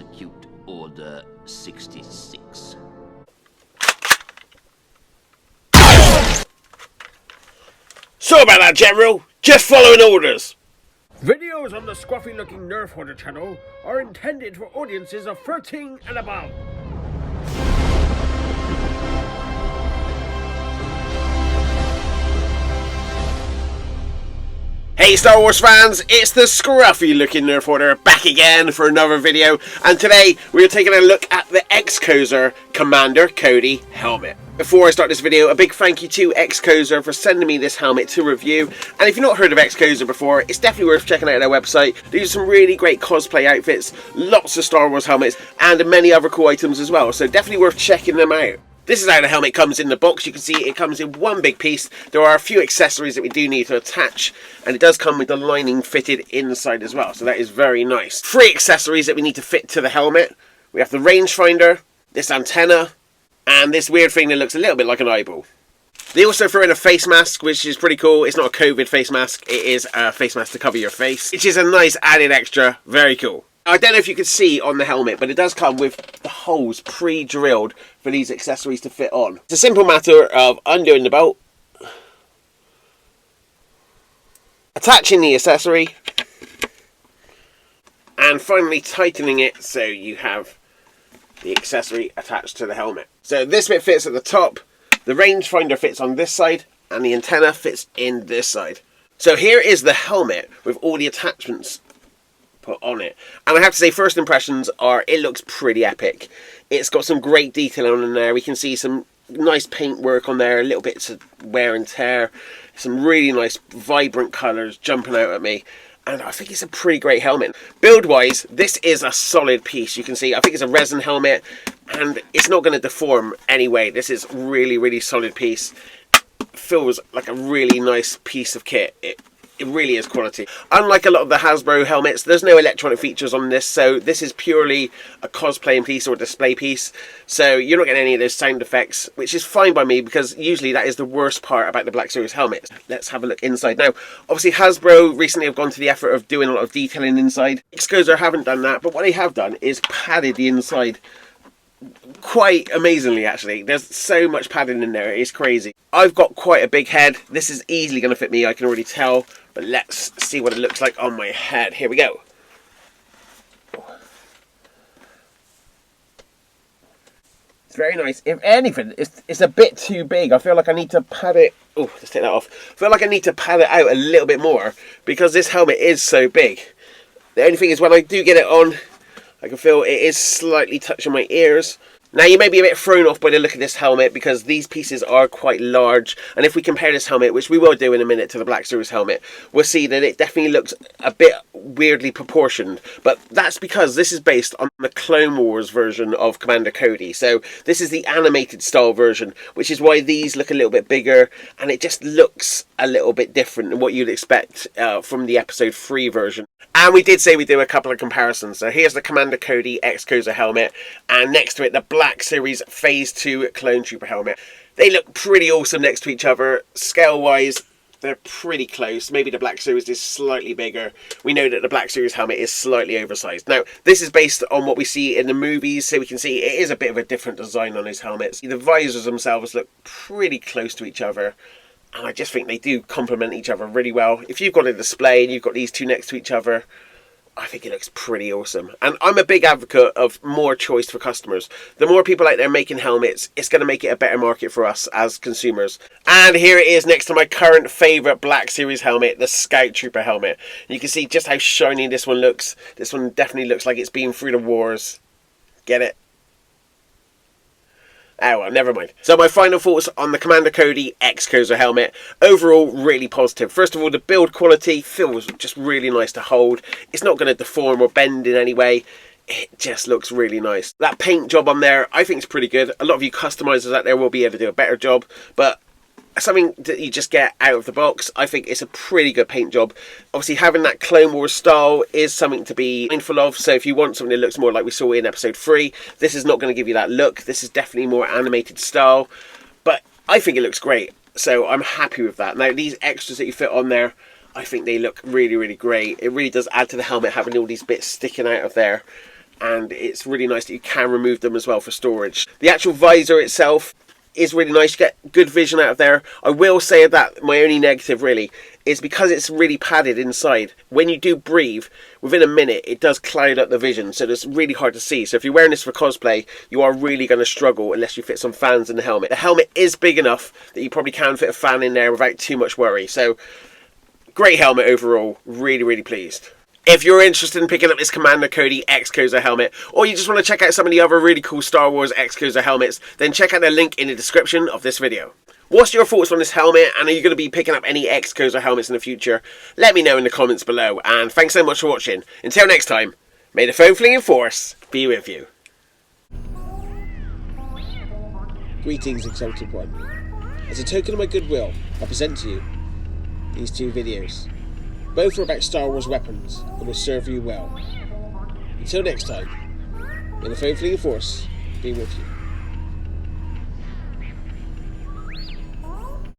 execute Order 66. Sorry about that, General. Just following orders. Videos on the Scruffy-Looking Nerf Hoarder channel are intended for audiences of 13 and above. Hey Star Wars fans, it's the Scruffy-Looking Nerf Hoarder back again for another video, and today we're taking a look at the Xcoser Commander Cody helmet. Before I start this video, a big thank you to Xcoser for sending me this helmet to review, and if you've not heard of Xcoser before, it's definitely worth checking out their website. They do some really great cosplay outfits, lots of Star Wars helmets, and many other cool items as well, so definitely worth checking them out. This is how the helmet comes in the box. You can see it comes in one big piece. There are a few accessories that we do need to attach, and it does come with the lining fitted inside as well, so that is very nice. 3 accessories that we need to fit to the helmet. We have the rangefinder, this antenna, and this weird thing that looks a little bit like an eyeball. They also throw in a face mask, which is pretty cool. It's not a COVID face mask, it is a face mask to cover your face, which is a nice added extra. Very cool. I don't know if you can see on the helmet, but it does come with the holes pre-drilled for these accessories to fit on. It's a simple matter of undoing the bolt, attaching the accessory, and finally tightening it so you have the accessory attached to the helmet. So this bit fits at the top, the rangefinder fits on this side, and the antenna fits in this side. So here is the helmet with all the attachments put on it, and I have to say first impressions are it looks pretty epic. It's got some great detail on there. We can see some nice paint work on there, little bits of wear and tear, some really nice vibrant colours jumping out at me, and I think it's a pretty great helmet. Build wise, this is a solid piece. You can see I think it's a resin helmet and it's not going to deform anyway. This is really solid piece. Feels like a really nice piece of kit. It really is quality. Unlike a lot of the Hasbro helmets, there's no electronic features on this, so this is purely a cosplaying piece or a display piece. So you're not getting any of those sound effects, which is fine by me because usually that is the worst part about the Black Series helmets. Let's have a look inside. Now, obviously Hasbro recently have gone to the effort of doing a lot of detailing inside. Xcoser haven't done that, but what they have done is padded the inside quite amazingly actually. There's so much padding in there, it's crazy. I've got quite a big head. This is easily going to fit me, I can already tell. But let's see what it looks like on my head. Here we go. It's very nice. If anything, it's a bit too big. I feel like I need to pad it. Oh, let's take that off. I feel like I need to pad it out a little bit more because this helmet is so big. The only thing is when I do get it on, I can feel it is slightly touching my ears. Now you may be a bit thrown off by the look of this helmet because these pieces are quite large, and if we compare this helmet, which we will do in a minute, to the Black Series helmet, we'll see that it definitely looks a bit weirdly proportioned, but that's because this is based on the Clone Wars version of Commander Cody. So this is the animated style version, which is why these look a little bit bigger, and it just looks a little bit different than what you'd expect from the episode 3 version. And we did say we'd do a couple of comparisons. So here's the Commander Cody Xcoser helmet, and next to it the Black Series Phase 2 Clone Trooper helmet. They look pretty awesome next to each other. Scale wise, they're pretty close. Maybe the Black Series is slightly bigger. We know that the Black Series helmet is slightly oversized. Now, this is based on what we see in the movies, so we can see it is a bit of a different design on those helmets. The visors themselves look pretty close to each other, and I just think they do complement each other really well. If you've got a display and you've got these two next to each other, I think it looks pretty awesome. And I'm a big advocate of more choice for customers. The more people out there making helmets, it's going to make it a better market for us as consumers. And here it is next to my current favourite Black Series helmet, the Scout Trooper helmet. You can see just how shiny this one looks. This one definitely looks like it's been through the wars. Get it? Oh well, never mind. So my final thoughts on the Commander Cody Xcoser helmet. Overall, really positive. First of all, the build quality feels just really nice to hold. It's not going to deform or bend in any way. It just looks really nice. That paint job on there, I think is pretty good. A lot of you customizers out there will be able to do a better job, but something that you just get out of the box, I think it's a pretty good paint job. Obviously having that Clone Wars style is something to be mindful of, so if you want something that looks more like we saw in episode 3, this is not going to give you that look. This is definitely more animated style, but I think it looks great, so I'm happy with that. Now these extras that you fit on there, I think they look really great. It really does add to the helmet having all these bits sticking out of there. and it's really nice that you can remove them as well for storage. The actual visor itself is really nice. You get good vision out of there. I will say that my only negative really is because it's really padded inside. When you do breathe, within a minute it does cloud up the vision, so it's really hard to see. So if you're wearing this for cosplay, you are really going to struggle unless you fit some fans in the helmet. The helmet is big enough that you probably can fit a fan in there without too much worry. So great helmet overall, really pleased. If you're interested in picking up this Commander Cody Xcoser helmet, or you just want to check out some of the other really cool Star Wars Xcoser helmets, then check out the link in the description of this video. What's your thoughts on this helmet, and are you going to be picking up any Xcoser helmets in the future? Let me know in the comments below, and thanks so much for watching. Until next time, may the foam-flinging force be with you. Greetings, Exalted One. As a token of my goodwill, I present to you these 2 videos. Both are about Star Wars weapons and will serve you well. Until next time, may the foam-flinging force be with you.